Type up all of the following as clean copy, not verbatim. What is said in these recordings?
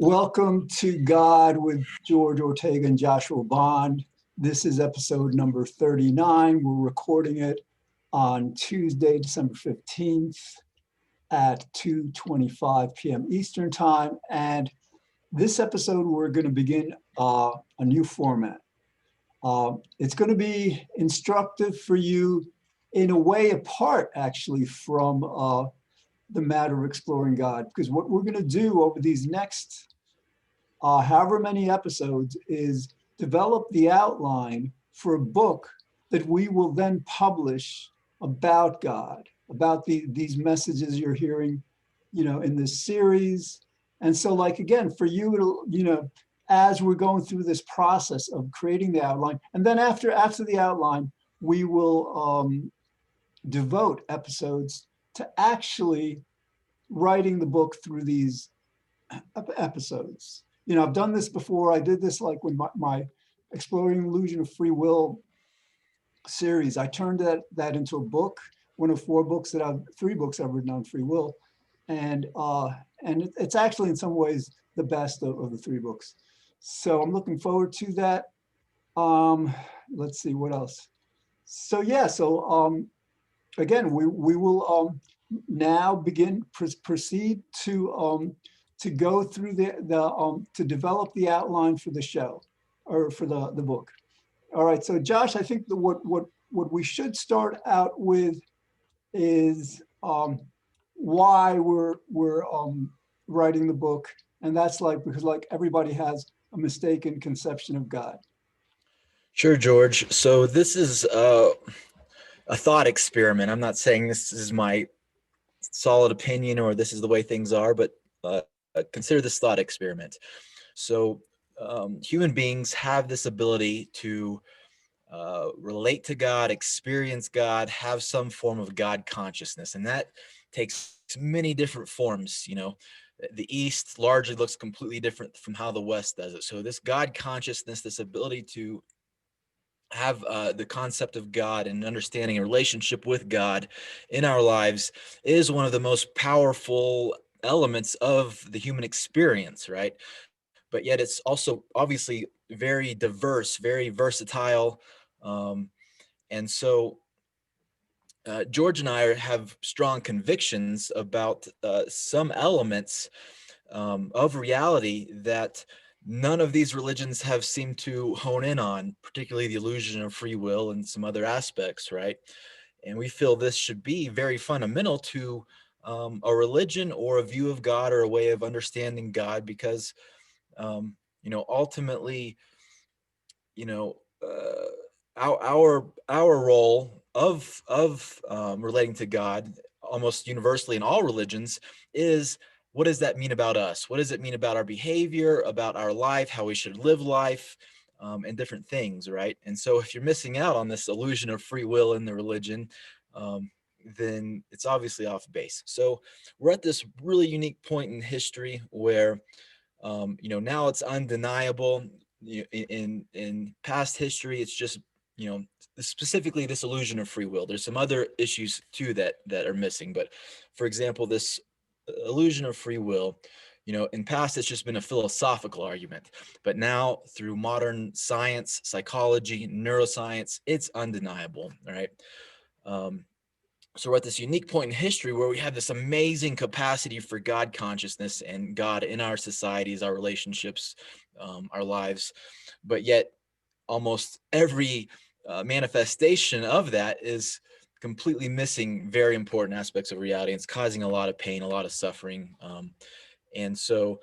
Welcome to God with George Ortega and Joshua Bond. This is episode number 39. We're recording it on Tuesday, December 15th at 2:25 p.m. Eastern Time. And this episode, we're going to begin a new format. It's going to be instructive for you in a way apart, actually, from the matter of exploring God, because what we're going to do over these next however many episodes is develop the outline for a book that we will then publish about God, about these messages you're hearing, in this series. And so, like, again, for you, it'll, as we're going through this process of creating the outline, and then after the outline, we will devote episodes to actually writing the book through these episodes. I've done this before. I did this like with my Exploring the Illusion of Free Will series. I turned that into a book, one of three books I've written on free will. And it's actually in some ways the best of the three books. So I'm looking forward to that. Let's see what else. So again, we will now proceed to go through to develop the outline for the show or for the book. All right, so Josh, I think what we should start out with is why we're writing the book, and that's because everybody has a mistaken conception of God. Sure, George. So this is a thought experiment. I'm not saying this is my solid opinion or this is the way things are, but consider this thought experiment. So human beings have this ability to relate to God, experience God, have some form of God consciousness. And that takes many different forms. The East largely looks completely different from how the West does it. So this God consciousness, this ability to have the concept of God and understanding a relationship with God in our lives is one of the most powerful elements of the human experience, right? But yet it's also obviously very diverse, very versatile. And so George and I have strong convictions about some elements of reality that none of these religions have seemed to hone in on, particularly the illusion of free will and some other aspects, right? And we feel this should be very fundamental to a religion or a view of God or a way of understanding God, because, ultimately, our role of relating to God almost universally in all religions is, what does that mean about us? What does it mean about our behavior, about our life, how we should live life, and different things, right? And so if you're missing out on this illusion of free will in the religion, then it's obviously off base. So we're at this really unique point in history where, now it's undeniable. In past history, it's just, specifically this illusion of free will. There's some other issues too that are missing. But for example, this illusion of free will, in past, it's just been a philosophical argument. But now through modern science, psychology, neuroscience, it's undeniable, right? So we're at this unique point in history where we have this amazing capacity for God consciousness and God in our societies, our relationships, our lives. But yet almost every manifestation of that is completely missing very important aspects of reality. It's causing a lot of pain, a lot of suffering. And so,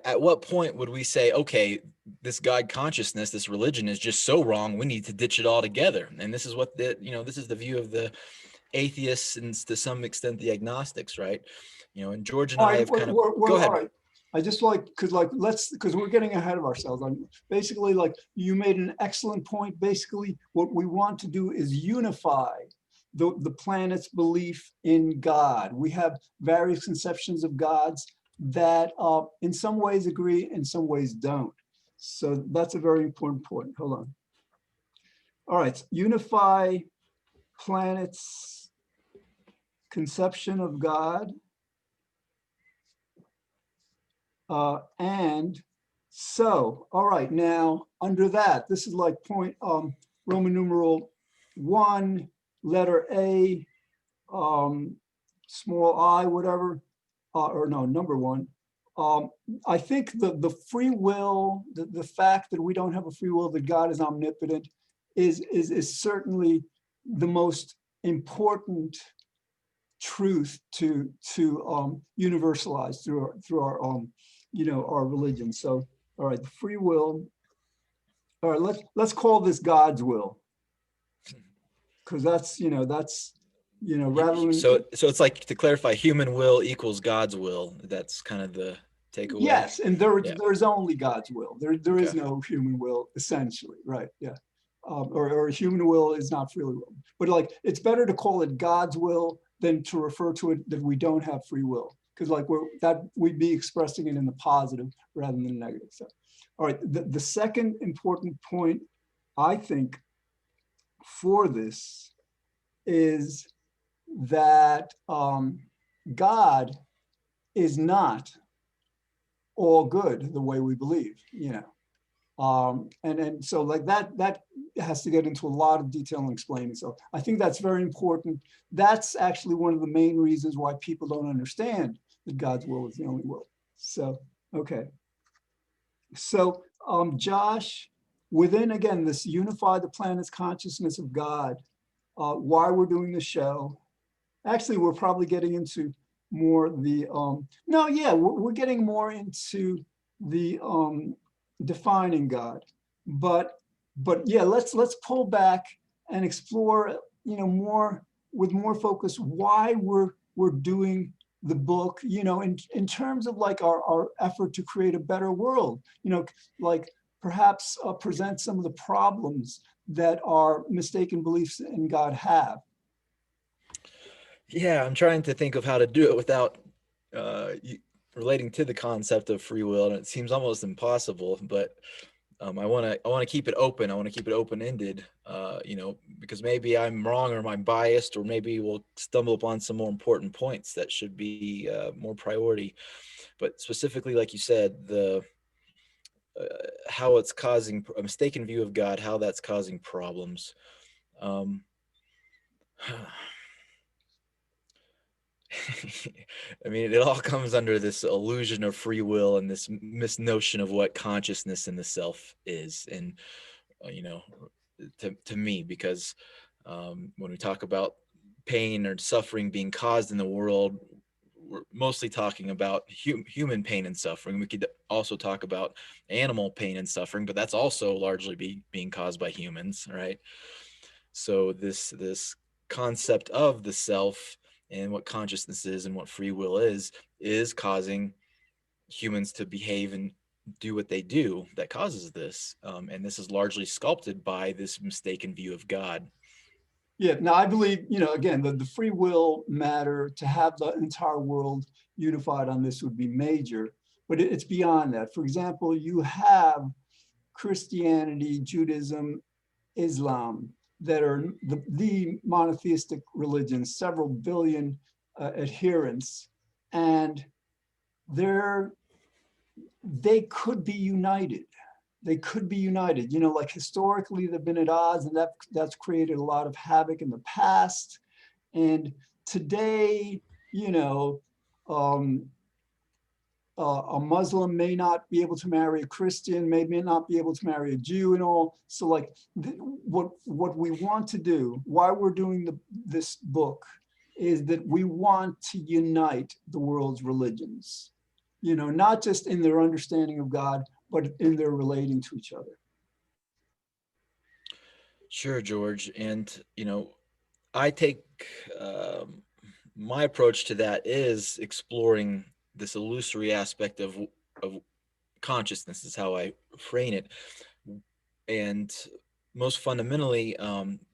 at what point would we say, okay, this God consciousness, this religion is just so wrong, we need to ditch it altogether? And this is what this is the view of the atheists and to some extent the agnostics, right? And George and I have kind of, go ahead. All right. I just because we're getting ahead of ourselves. Basically, you made an excellent point. Basically, what we want to do is unify the planet's belief in God. We have various conceptions of gods that in some ways agree, in some ways don't. So that's a very important point. Hold on. All right, unify planet's conception of God And so, all right, now under that, this is like point Roman numeral 1, letter A, small I, whatever, or no, number 1. I think the free will, the fact that we don't have a free will, that God is omnipotent, is certainly the most important truth to universalize through our our religion. So, all right, the free will. All right, let's call this God's will, because that's rather than So it's like, to clarify, human will equals God's will. That's kind of the takeaway. yes, and Yeah. there's only God's will. There is Okay. no human will, essentially, right? Yeah, or human will is not freely will. But like, it's better to call it God's will than to refer to it that we don't have free will, because like we'd be expressing it in the positive rather than the negative. So, all right, the second important point I think for this is that God is not all good the way we believe. And so like that has to get into a lot of detail and explaining. So I think that's very important. That's actually one of the main reasons why people don't understand that God's will is the only will. So, okay. So Josh, within, again, this unify the planet's consciousness of God, why we're doing the show, actually we're probably getting into more the no, yeah, we're getting more into the defining God, but yeah, let's pull back and explore more with more focus why we're doing the book, in terms of like our effort to create a better world, like perhaps present some of the problems that our mistaken beliefs in God have. Yeah, I'm trying to think of how to do it without relating to the concept of free will, and it seems almost impossible. But I want to keep it open. I want to keep it open ended. Because maybe I'm wrong, or I'm biased, or maybe we'll stumble upon some more important points that should be more priority. But specifically, like you said, the how it's causing a mistaken view of God, how that's causing problems. Um, I mean, it all comes under this illusion of free will and this misnotion of what consciousness in the self is. And, you know, to me, because when we talk about pain or suffering being caused in the world, we're mostly talking about human pain and suffering. We could also talk about animal pain and suffering, but that's also largely being caused by humans, right? So this concept of the self and what consciousness is and what free will is causing humans to behave and do what they do that causes this. And this is largely sculpted by this mistaken view of God. Yeah, now I believe, again, the free will matter to have the entire world unified on this would be major, but it's beyond that. For example, you have Christianity, Judaism, Islam that are the monotheistic religions, several billion adherents, and they could be united. They could be united. Like historically, they've been at odds, and that's created a lot of havoc in the past. And today, um, a Muslim may not be able to marry a Christian, may not be able to marry a Jew, and all. So, like, what we want to do, why we're doing this book, is that we want to unite the world's religions. Not just in their understanding of God, but in their relating to each other. Sure, George. And, I take my approach to that is exploring this illusory aspect of consciousness, is how I frame it. And most fundamentally,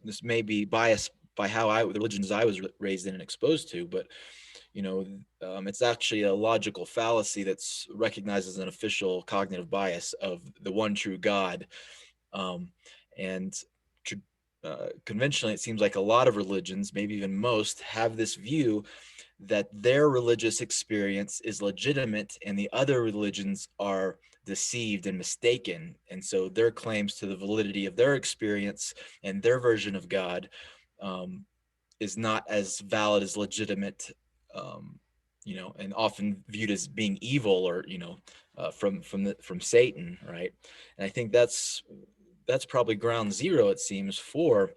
this may be biased by the religions I was raised in and exposed to, but it's actually a logical fallacy that's recognized as an official cognitive bias of the one true God. And conventionally, it seems like a lot of religions, maybe even most, have this view that their religious experience is legitimate and the other religions are deceived and mistaken. And so their claims to the validity of their experience and their version of God is not as valid as legitimate, and often viewed as being evil or, from Satan, right? And I think that's probably ground zero, it seems, for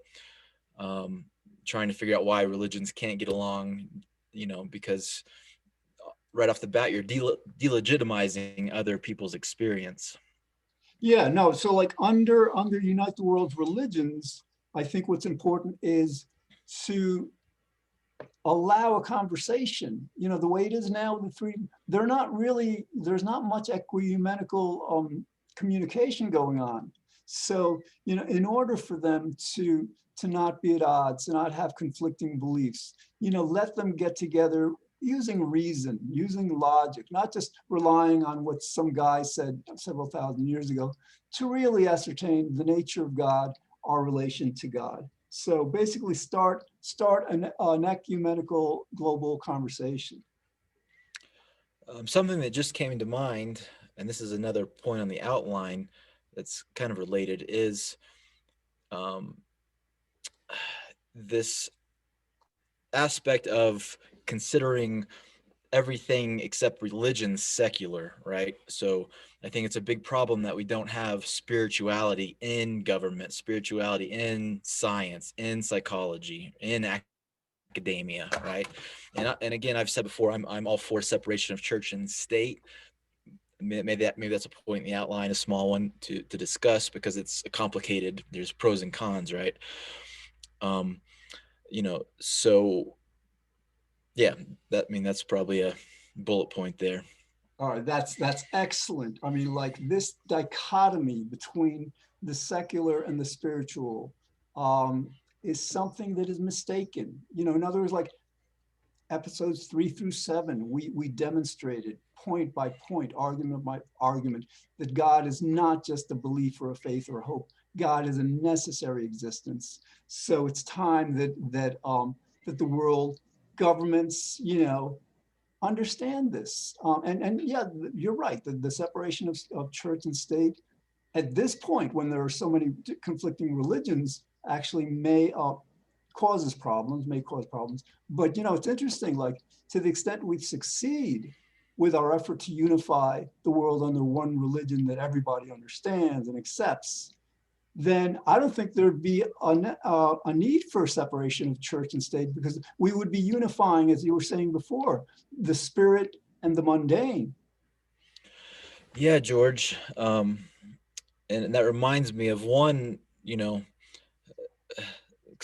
trying to figure out why religions can't get along, because right off the bat, you're delegitimizing other people's experience. Yeah, no. So like under Unite the World's Religions, I think what's important is to allow a conversation. The way it is now, they're not really, there's not much ecumenical communication going on. So, in order for them to not be at odds, to not have conflicting beliefs, let them get together using reason, using logic, not just relying on what some guy said several thousand years ago, to really ascertain the nature of God, our relation to God. So basically start an ecumenical global conversation. Something that just came to mind, and this is another point on the outline that's kind of related, is um, this aspect of considering everything except religion secular, right? So I think it's a big problem that we don't have spirituality in government, spirituality in science, in psychology, in academia, right? And again, I've said before, I'm all for separation of church and state. Maybe that's a point in the outline, a small one to discuss, because it's complicated. There's pros and cons, right? Um, so yeah, that's probably a bullet point there. All right, that's excellent. I mean, like this dichotomy between the secular and the spiritual is something that is mistaken. In other words, like episodes 3 through 7, we demonstrated point by point, argument by argument, that God is not just a belief or a faith or a hope. God is a necessary existence. So it's time that the world, governments, understand this. And yeah, you're right. The separation of church and state at this point, when there are so many conflicting religions, actually may cause problems. But it's interesting. Like to the extent we succeed with our effort to unify the world under one religion that everybody understands and accepts, then I don't think there'd be a need for separation of church and state, because we would be unifying, as you were saying before, the spirit and the mundane. Yeah, George. And that reminds me of one, because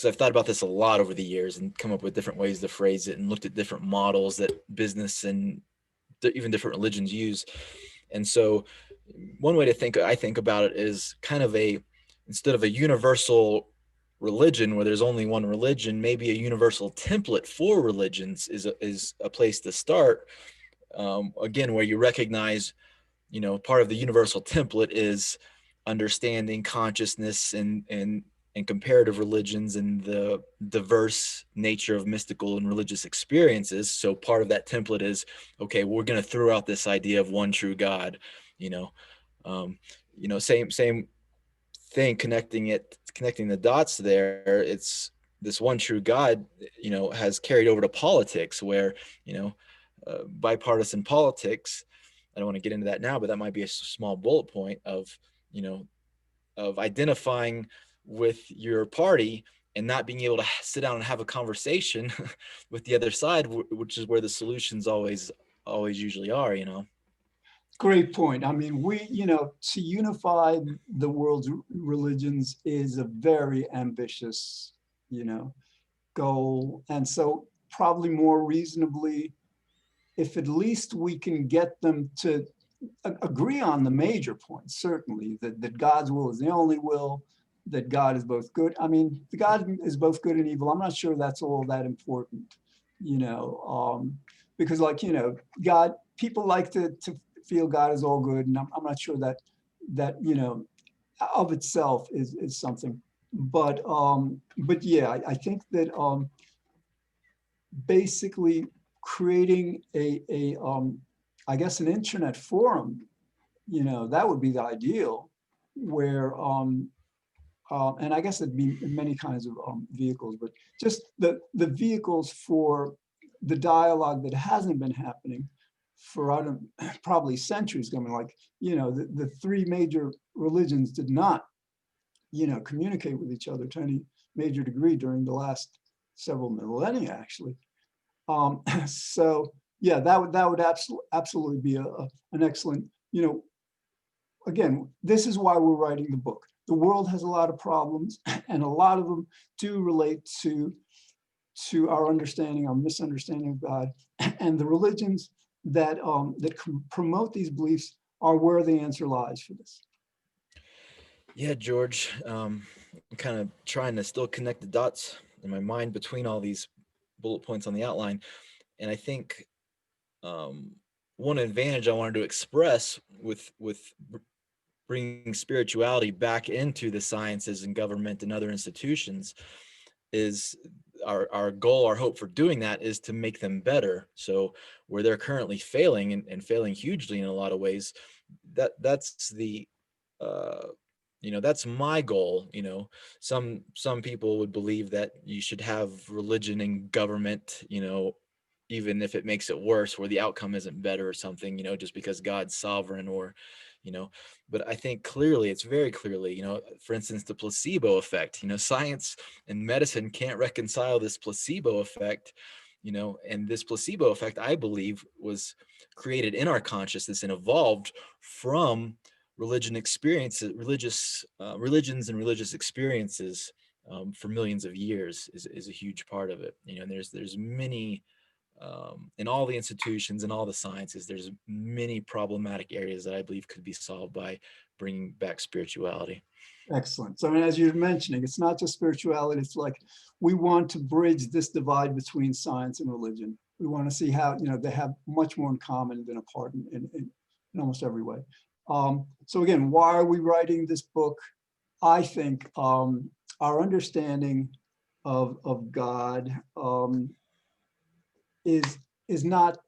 I've thought about this a lot over the years and come up with different ways to phrase it and looked at different models that business and even different religions use. And so one way I think about it is kind of instead of a universal religion where there's only one religion, maybe a universal template for religions is a place to start. Again, where you recognize, part of the universal template is understanding consciousness and comparative religions and the diverse nature of mystical and religious experiences. So part of that template is, okay, we're going to throw out this idea of one true God, you know, um, same thing, connecting the dots there. It's this one true God, has carried over to politics where, bipartisan politics. I don't want to get into that now, but that might be a small bullet point of, of identifying with your party and not being able to sit down and have a conversation with the other side, which is where the solutions always usually are. Great point. I mean, to unify the world's religions is a very ambitious, goal. And so probably more reasonably, if at least we can get them to agree on the major points, certainly that God's will is the only will, that God is both good. I mean, the God is both good and evil. I'm not sure that's all that important, because God, people like to feel God is all good, and I'm not sure that of itself is something. But yeah, I think that basically creating I guess an internet forum, that would be the ideal, where and I guess it'd be many kinds of vehicles, but just the vehicles for the dialogue that hasn't been happening for probably centuries. Coming, like, the three major religions did not, communicate with each other to any major degree during the last several millennia, actually. So yeah, that would absolutely be an excellent, again, this is why we're writing the book. The world has a lot of problems, and a lot of them do relate to our understanding, our misunderstanding of God, and the religions that promote these beliefs are where the answer lies for this. Yeah, George, I'm kind of trying to still connect the dots in my mind between all these bullet points on the outline. And I think one advantage I wanted to express with bringing spirituality back into the sciences and government and other institutions is our goal, our hope for doing that is to make them better. So where they're currently failing and failing hugely in a lot of ways, that's the that's my goal. Some people would believe that you should have religion and government, even if it makes it worse, where the outcome isn't better or something, just because God's sovereign, or but I think clearly, it's very clearly, for instance, the placebo effect, science and medicine can't reconcile this placebo effect, and this placebo effect, I believe, was created in our consciousness and evolved from religions and religious experiences for millions of years is a huge part of it. And there's many in all the institutions and all the sciences, there's many problematic areas that I believe could be solved by bringing back spirituality. Excellent. So, I mean, as you're mentioning, it's not just spirituality. It's like we want to bridge this divide between science and religion. We want to see how, they have much more in common than apart in almost every way. So again, why are we writing this book? I think our understanding of God is not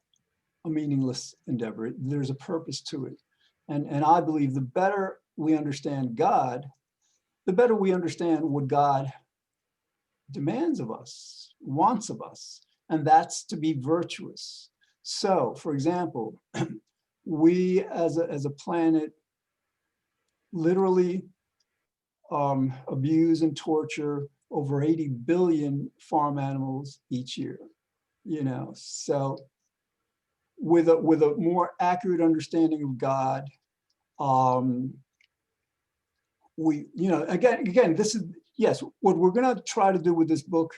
a meaningless endeavor. There's a purpose to it. And I believe the better we understand God, the better we understand what God demands of us, wants of us, and that's to be virtuous. So, for example, we as a planet literally abuse and torture over 80 billion farm animals each year. So with a more accurate understanding of God, we, again, this is, yes, what we're going to try to do with this book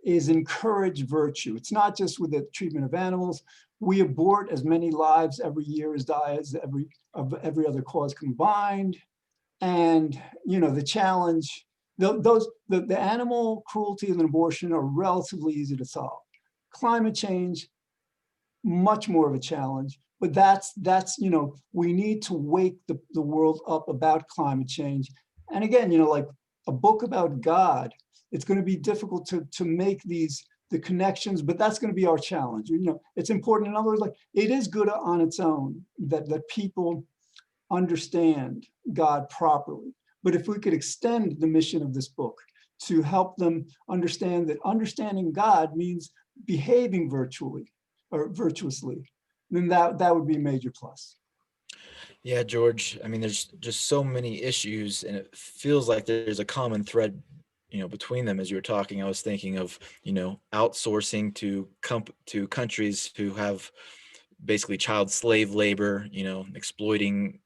is encourage virtue. It's not just with the treatment of animals. We abort as many lives every year as die as every other cause combined. And, the challenge, the animal cruelty and abortion are relatively easy to solve. Climate change, much more of a challenge, but that's we need to wake the world up about climate change. And again, like a book about God, it's going to be difficult to make the connections, but that's going to be our challenge. It's important. In other words, like, it is good on its own that people understand God properly. But if we could extend the mission of this book to help them understand that understanding God means behaving virtuously, then that would be a major plus. Yeah, George. I mean, there's just so many issues, and it feels like there's a common thread, between them. As you were talking, I was thinking of, outsourcing to countries who have basically child slave labor, exploiting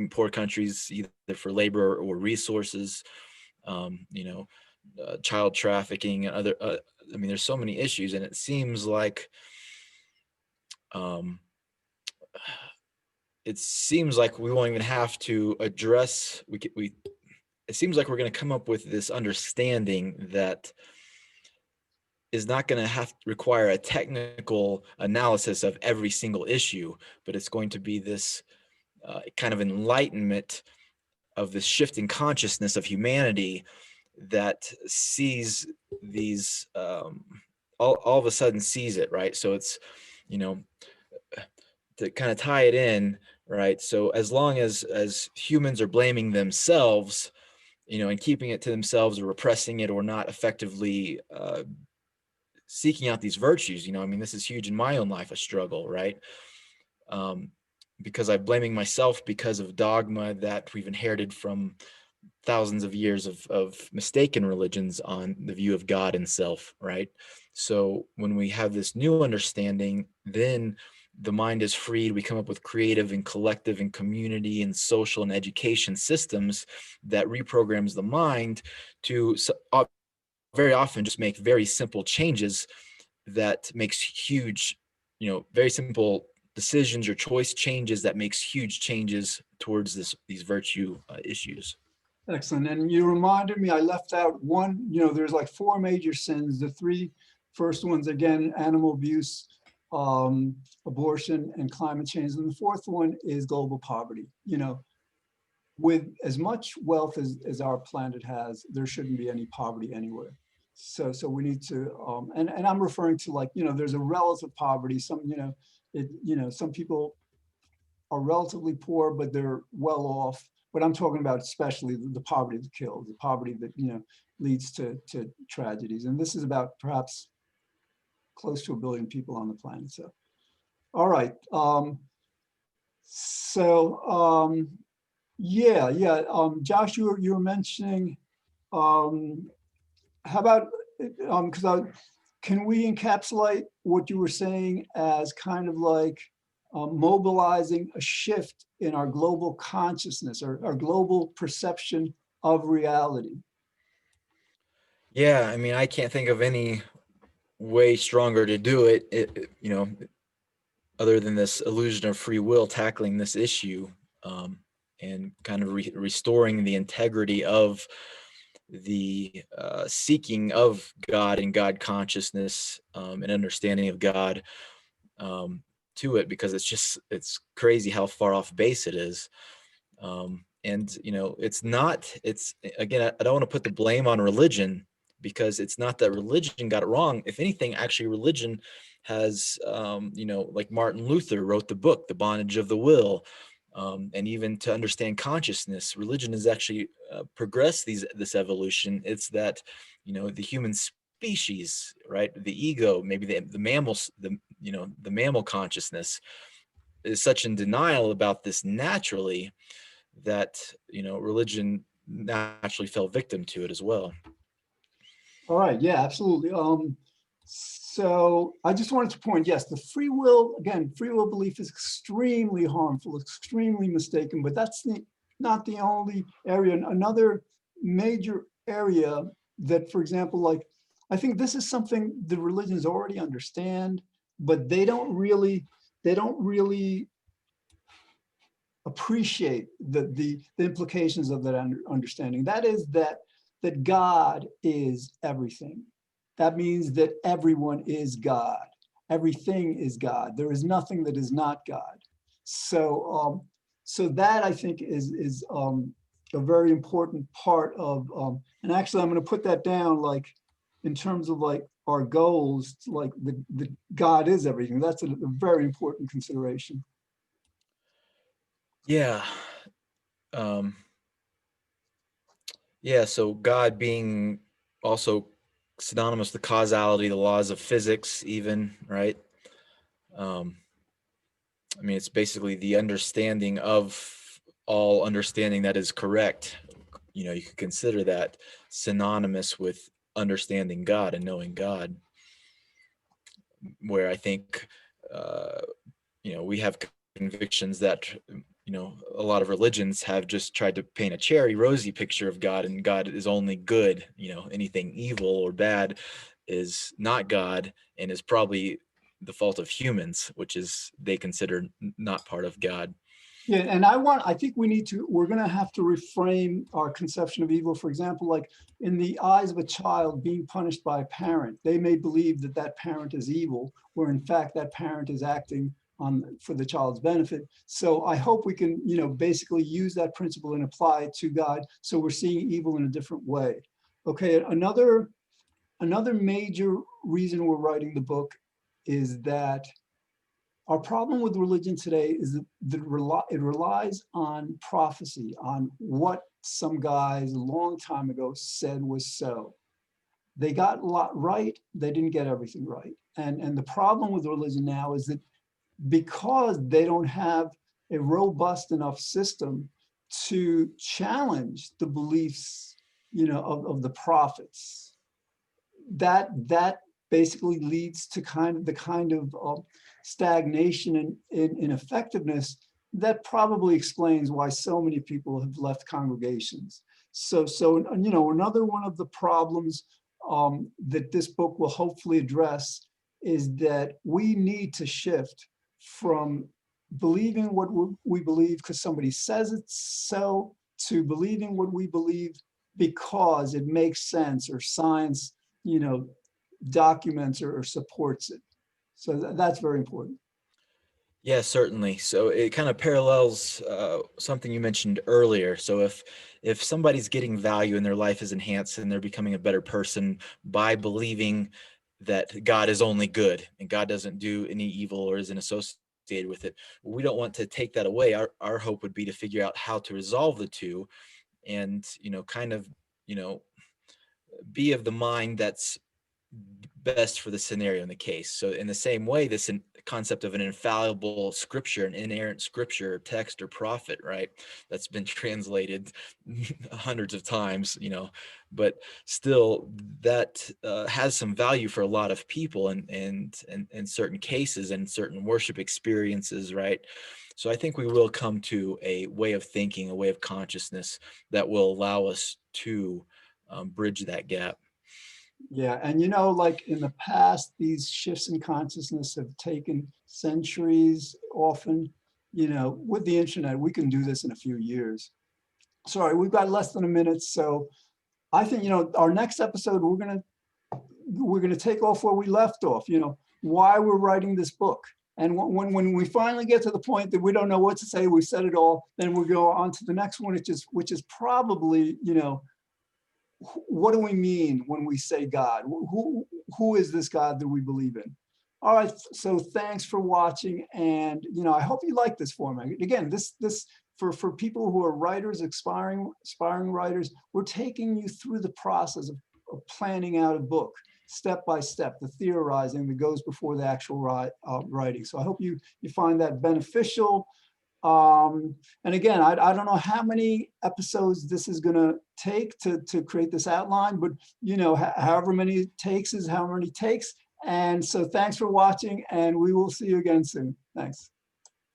poor countries either for labor or resources, child trafficking and other. I mean, there's so many issues, and it seems like we won't even have to address. It seems like we're going to come up with this understanding that is not going to have to require a technical analysis of every single issue, but it's going to be this kind of enlightenment of this shifting consciousness of humanity that sees these all of a sudden sees it, right? So it's, you know, to kind of tie it in, right? So as long as humans are blaming themselves, and keeping it to themselves or repressing it or not effectively seeking out these virtues, I mean, this is huge in my own life, a struggle, right? Um, because I'm blaming myself because of dogma that we've inherited from thousands of years of mistaken religions on the view of God and self, right? So when we have this new understanding, then the mind is freed. We come up with creative and collective and community and social and education systems that reprograms the mind to very often just make very simple changes that makes huge, very simple decisions or choice changes that makes huge changes towards these virtue issues. Excellent. And you reminded me, I left out one, there's like four major sins. The three first ones, again, animal abuse, um, abortion, and climate change. And the fourth one is global poverty. With as much wealth as our planet has, there shouldn't be any poverty anywhere. So we need to, and I'm referring to, like, there's a relative poverty. Some people are relatively poor, but they're well off. But I'm talking about especially the poverty that kills, the poverty that, leads to tragedies. And this is about perhaps close to 1 billion people on the planet. So, all right. Yeah. Josh, you were mentioning, how about, because can we encapsulate what you were saying as kind of like mobilizing a shift in our global consciousness or our global perception of reality? Yeah, I mean, I can't think of any way stronger to do it, other than this illusion of free will tackling this issue, and kind of restoring the integrity of the seeking of God and God consciousness, and understanding of God, to it, because it's crazy how far off base it is. And it's again, I don't want to put the blame on religion, because it's not that religion got it wrong. If anything, actually religion has, like Martin Luther wrote the book The Bondage of the Will, and even to understand consciousness, religion has actually progressed this evolution. It's that, the human species, right, the ego, maybe the mammals, the mammal consciousness is such in denial about this naturally that, religion naturally fell victim to it as well. All right, yeah, absolutely. So I just wanted to point, yes, the free will, again, free will belief is extremely harmful, extremely mistaken, but that's not the only area. Another major area that, for example, like, I think this is something the religions already understand, but they don't really appreciate the implications of that understanding. That is that God is everything. That means that everyone is God. Everything is God. There is nothing that is not God. So that, I think, is a very important part of. And actually, I'm going to put that down, like, in terms of like our goals, like the God is everything. That's a very important consideration. Yeah. Um, yeah. So God being also synonymous with causality, the laws of physics, even, right? Um, I mean, it's basically the understanding of all understanding that is correct. You could consider that synonymous with understanding God and knowing God, where I think, uh, we have convictions that, a lot of religions have just tried to paint a cherry rosy picture of God, and God is only good. Anything evil or bad is not God and is probably the fault of humans, which is they consider not part of God. Yeah, and I think we're going to have to reframe our conception of evil. For example, like in the eyes of a child being punished by a parent, they may believe that that parent is evil, where in fact that parent is acting for the child's benefit. So I hope we can, basically use that principle and apply it to God. So we're seeing evil in a different way. Okay, another major reason we're writing the book is that our problem with religion today is that it relies on prophecy, on what some guys a long time ago said was so. They got a lot right, they didn't get everything right. And the problem with religion now is that because they don't have a robust enough system to challenge the beliefs, of the prophets, that basically leads to the kind of stagnation in effectiveness that probably explains why so many people have left congregations. So another one of the problems that this book will hopefully address is that we need to shift from believing what we believe because somebody says it's so, to believing what we believe because it makes sense, or science, documents or supports it. So that's very important. Yeah, certainly. So it kind of parallels something you mentioned earlier. So if somebody's getting value and their life is enhanced and they're becoming a better person by believing that God is only good and God doesn't do any evil or isn't associated with it, we don't want to take that away. Our hope would be to figure out how to resolve the two, and kind of be of the mind that's best for the scenario in the case. So in the same way, this concept of an infallible scripture, an inerrant scripture, text, or prophet, right? That's been translated hundreds of times, but still that has some value for a lot of people and in certain cases and certain worship experiences, right? So I think we will come to a way of thinking, a way of consciousness that will allow us to bridge that gap. Yeah, and like in the past, these shifts in consciousness have taken centuries often. With the internet, we can do this in a few years. Sorry, we've got less than a minute, so I think, our next episode, we're gonna take off where we left off, why we're writing this book. And when we finally get to the point that we don't know what to say, we said it all, then we'll go on to the next one, which is probably, what do we mean when we say God? Who is this God that we believe in? All right, so thanks for watching, and I hope you like this format. Again, this for people who are writers, aspiring writers, we're taking you through the process of planning out a book, step by step, the theorizing that goes before the actual writing. So I hope you find that beneficial. And again, I don't know how many episodes this is going to take to create this outline, but however many takes is how many takes. And so thanks for watching, and we will see you again soon. Thanks.